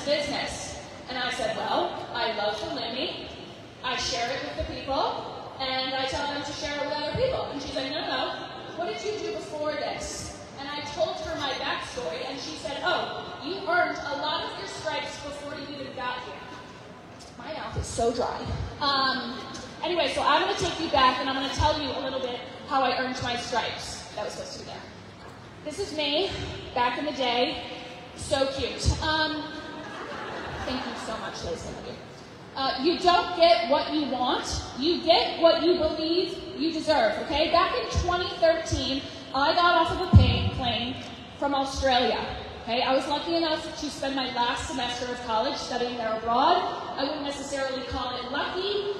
business? And I said, well, I love Bellini, I share it with the people, and I tell them to share it with other people. And she's like, no, what did you do before this? And I told her my backstory, and she said, oh, you earned a lot of your stripes before you even got here. My mouth is so dry. Anyway, so I'm going to take you back, and I'm going to tell you a little bit how I earned my stripes. That was supposed to be there. This is me, back in the day. So cute. Thank you so much, Liz. You don't get what you want. You get what you believe you deserve, okay? Back in 2013, I got off of a plane from Australia, okay? I was lucky enough to spend my last semester of college studying there abroad. I wouldn't necessarily call it lucky,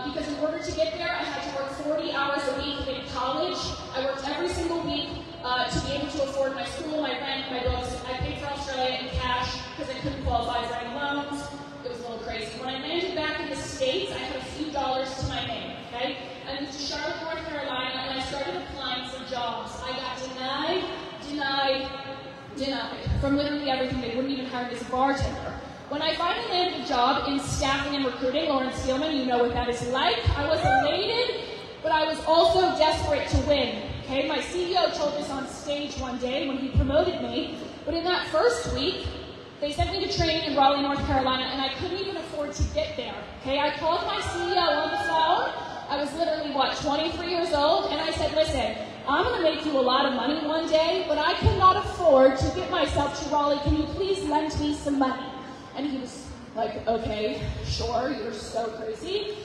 because in order to get there, I had to work 40 hours a week in college. I worked every single week to be able to afford my school, my rent, my books. I paid for Australia in cash because I couldn't qualify for any loans. It was a little crazy. When I landed back in the States, I had a few dollars to my name, okay? I moved to Charlotte, North Carolina, and I started applying for jobs. I got denied from literally everything. They wouldn't even hire me as a bartender. When I finally landed a job in staffing and recruiting, Lawrence Steelman, you know what that is like. I was elated, but I was also desperate to win. Okay, my CEO told this on stage one day when he promoted me, but in that first week, they sent me to train in Raleigh, North Carolina, and I couldn't even afford to get there. Okay, I called my CEO on the phone. I was literally, 23 years old, and I said, listen, I'm going to make you a lot of money one day, but I cannot afford to get myself to Raleigh. Can you please lend me some money? And he was like, okay, sure, you're so crazy.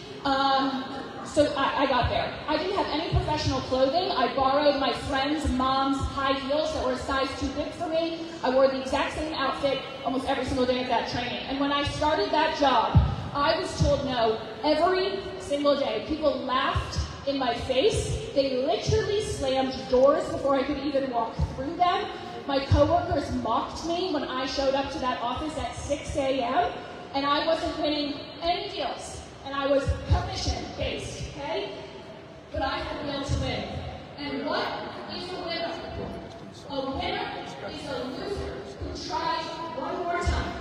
So I got there. I didn't have any professional clothing. I borrowed my friend's mom's high heels that were a size too big for me. I wore the exact same outfit almost every single day of that training. And when I started that job, I was told no every single day. People laughed in my face. They literally slammed doors before I could even walk through them. My coworkers mocked me when I showed up to that office at 6 a.m. and I wasn't winning any deals. And I was commission-based, okay? But I had the will to win. And what is a winner? A winner is a loser who tries one more time.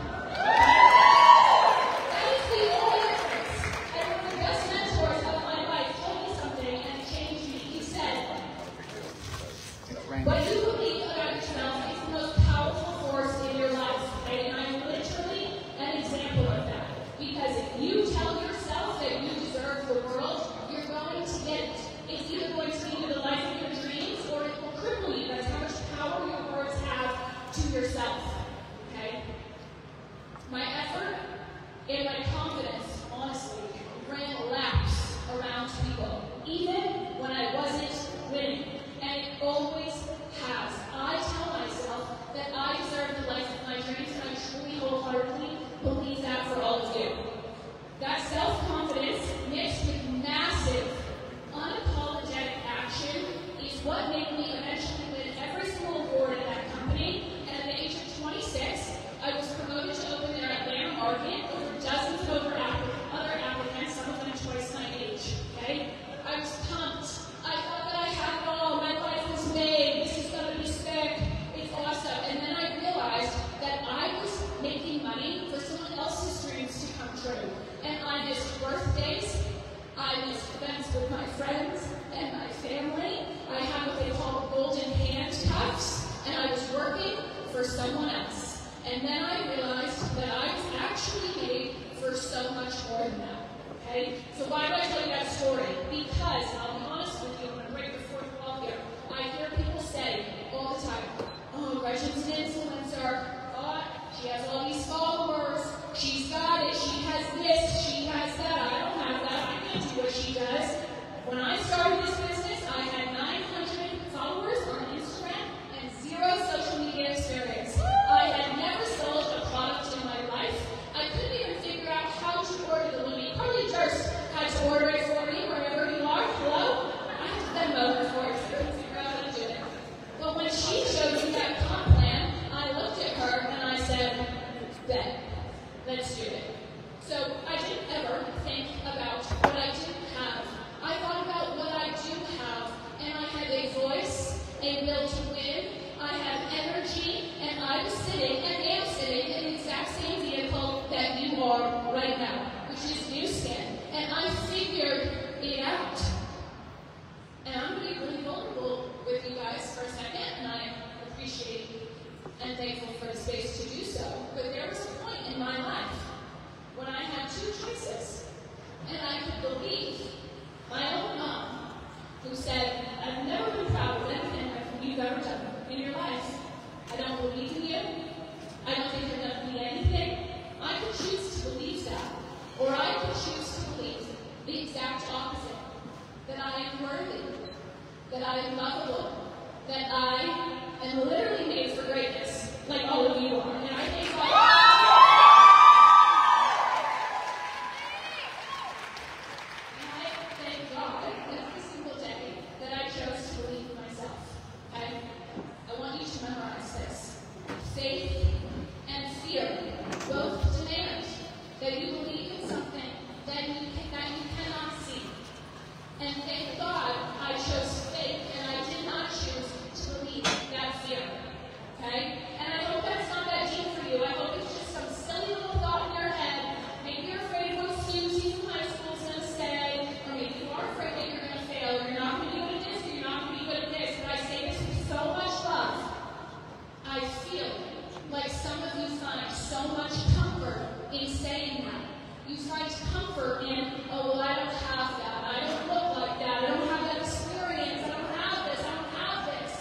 That is the only difference. And one of the best mentors of my life told me something and it changed me. He said, what you believe about yourself is the most powerful force in your life. Okay? And I'm literally an example of that. Because if you tell yourself that you deserve the world, you're going to get it. It's either going to lead to the life of your dreams or it will cripple you. That's how much power your words have to yourself. Okay? My effort and my confidence, honestly, ran laps around people, even when I wasn't winning. And it always has. I tell myself that I deserve the life of my dreams, and I truly, wholeheartedly believe that for all of you. That self-confidence mixed with massive, unapologetic action is what made me eventually win every single award in that company. And at the age of 26, I was promoted to open their Atlanta market over dozens of other applicants, some of them twice my age. Okay? I was pumped. I thought that I had it all. My life was made. This is going to be sick. It's awesome. And then I realized that I was making money for someone else's dreams to come true. And I missed birthdays, I missed events with my friends and my family. I had what they call golden handcuffs, and I was working for someone else. And then I realized that I was actually made for so much more than that. Okay? So why do I tell you that story? Because, I'll be honest with you, I'm going to break the fourth wall here. I hear people say all the time, oh, Gretchen's an influencer. Oh, she has all these followers. She's got it. She has this. She has that. I don't have that. I can't do what she does. When I started this business, I had 900 followers on Instagram and 0 social media experience. I had never sold a product in my life. I couldn't even figure out how to order the Louis. Probably just had to order Or I can choose to believe the exact opposite, that I am worthy, that I am lovable, that I am literally made for greatness, like all of you are. And I thank God. And I thank God every single day that I chose to believe in myself. Okay? I want you to memorize this. Faith and fear both demand that you believe in something that you cannot see. And thank God I chose faith and I did not choose to believe that fear. Okay? And I hope that's not that deep for you. I hope it's just some silly little thought in your head. Maybe you're afraid of what Susie from high school is going to say, or maybe you are afraid that you're going to fail, or you're not going to be good at this, or you're not going to be good at this. But I say this with so much love. I feel like some of you find so much comfort in saying that. You find comfort in, oh, well, I don't have that. I don't look like that. I don't have that experience. I don't have this. I don't have this.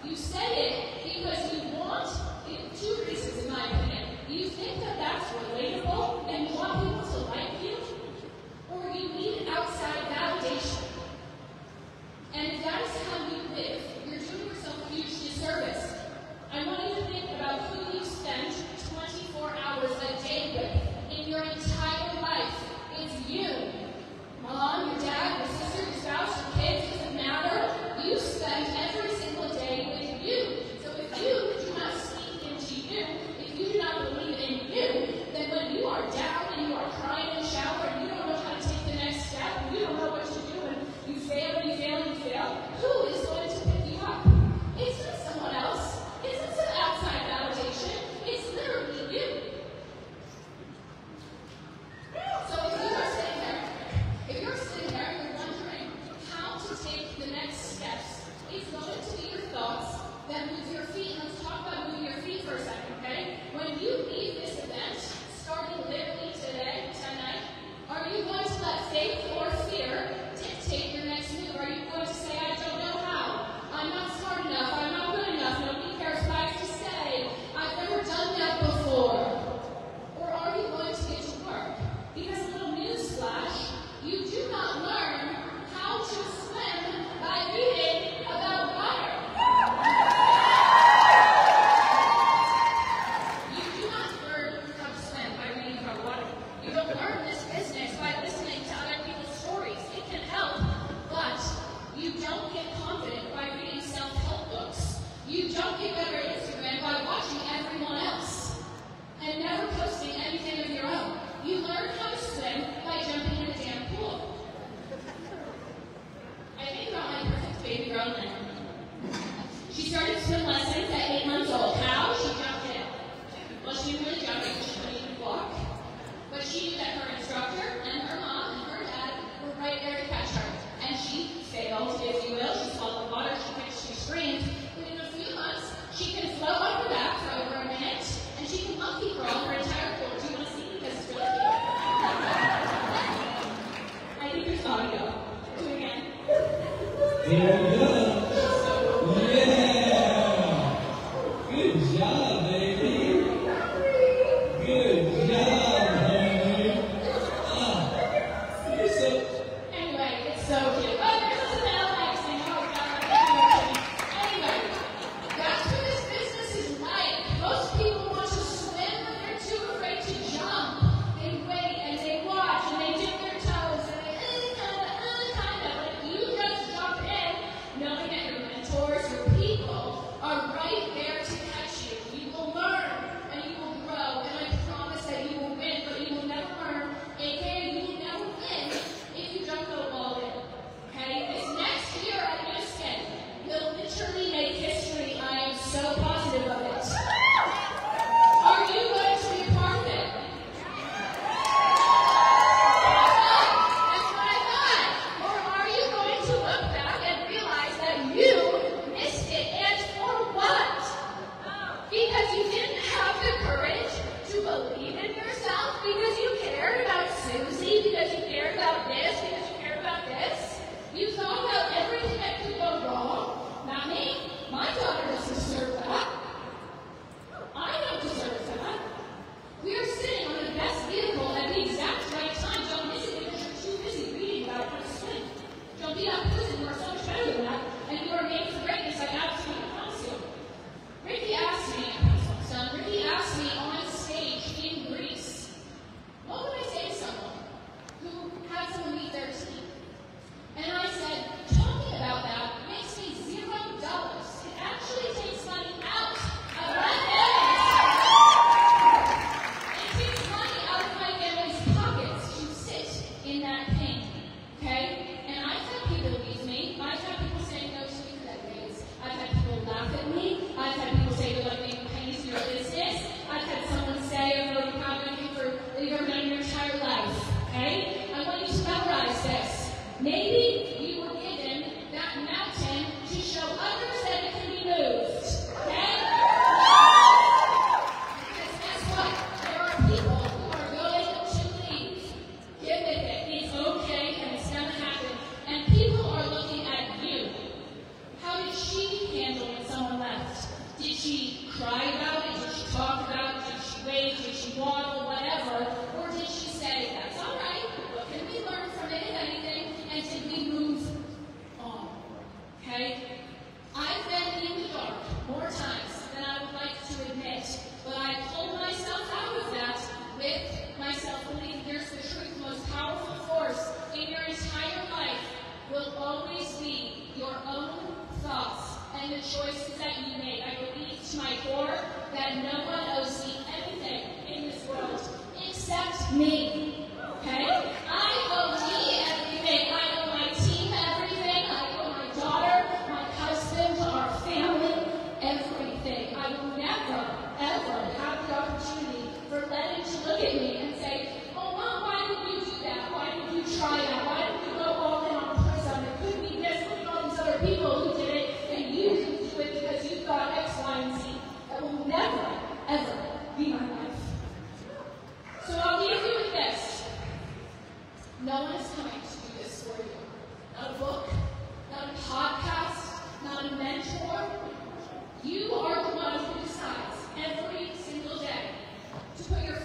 You say it because you want, two reasons in my opinion. You think that that's relatable and you want people to like you, or you need outside validation. And if that is how you live, you're doing yourself a huge disservice. I want you to think about who you spend 24 hours a day with in your entire life. It's you. Mom, your dad, your sister, your spouse, your kids, it doesn't matter. You spend every single day with you. So if you do not speak into you, if you do not believe in you, then when you are down and you are crying in the shower and you don't know how to take the next step, and you don't know what to do, and you fail and you fail and you fail, who is going to pick you up? It's not someone else. It's not some outside validation. It's literally you. So if you're sitting there and you're wondering how to take the next steps, it's going to be your thoughts that move your feet. Let's talk about moving your feet for a second, okay? When you leave this event, starting literally tonight, are you going to let faith or fear dictate your next move? Are you going to say, I don't know how, I'm not smart enough, I'm not good enough, nobody cares what I have to say, I've never done that before? Or are you going to get to work? Because a little news flash, you do not learn how to swim by reading about water. You do not learn how to swim by reading about water. You don't learn this business by listening to other people's stories. It can help, but you don't get confident by reading self-help books. You don't get better at Instagram by watching everyone else and never posting anything of your own. You learn how to swim by jumping in a damn pool. I think about my perfect baby girl, Lynn. She started swim lessons at 8 months old. How? She jumped in. Well, she didn't really jump in, she couldn't even walk. But she knew that her instructor and her mom and her dad were right there to catch her. And she failed, if you will. She swallowed the water, she kicked, she screamed. But in a few months, she can float on her back for over a minute, and she can monkey crawl her entire pool. Do you want to see? Because it's really cute. I think there's audio. Do it again. There we go. Yeah. Good job, baby. Good job, baby. You're so... Anyway, it's so cute. Oh, there's a smell next thing. Oh, God. Anyway, that's what this business is like. Most people want to swim, but they're too afraid to jump. They wait and they watch and they dip their toes and they kind of. But if you just jump in, knowing that your mentors, your people are right there to catch you. You will learn and you will grow, and I promise that you will win, but you will never learn, aka you will never win if you don't go all in. Okay? This next year at New Skin will literally make history. I am so positive of it. Are you going to be a part of it? That's what I thought. Or are you going to look back and realize that you missed it? And for what? Because you didn't have the courage to believe in yourself, because you cared about Susie, because you cared about this, because you cared about this. You thought about everything that could go wrong. Not me. My daughter doesn't deserve that. I don't deserve that. We are sitting on the best vehicle at the exact right time. Maybe you were given that mountain to show others that it can be moved. Okay? Because guess what? There are people who are going to leave. Get with it. It's okay and it's going to happen. And people are looking at you. How did she handle when someone left? Did she cry about it? Did she talk about it? Did she wait? Did she waddle? Whatever. Or did she say, that's all right. What can we learn from it, if anything? And did we move on? Okay? I've been in the dark more times than I would like to admit. But I pulled myself out of that with my self-belief. Here's the truth. The most powerful force in your entire life will always be your own thoughts and the choices that you make. I believe to my core that no one owes me anything in this world except me. Okay? I owe me everything. I owe my team everything. I owe my daughter, my husband, our family, everything. I will never, ever have the opportunity for Lennon to look at me and say, oh, Mom, why did you do that? Why did you try that? Why did you go all in on Prism? It could be this. Look at all these other people who did it, and you didn't do it because you thought X, Y, and Z. That will never, ever be my life. So I'll leave you with this. No one is coming to do this for you. Not a book, not a podcast, not a mentor. You are the one who decides every single day to put your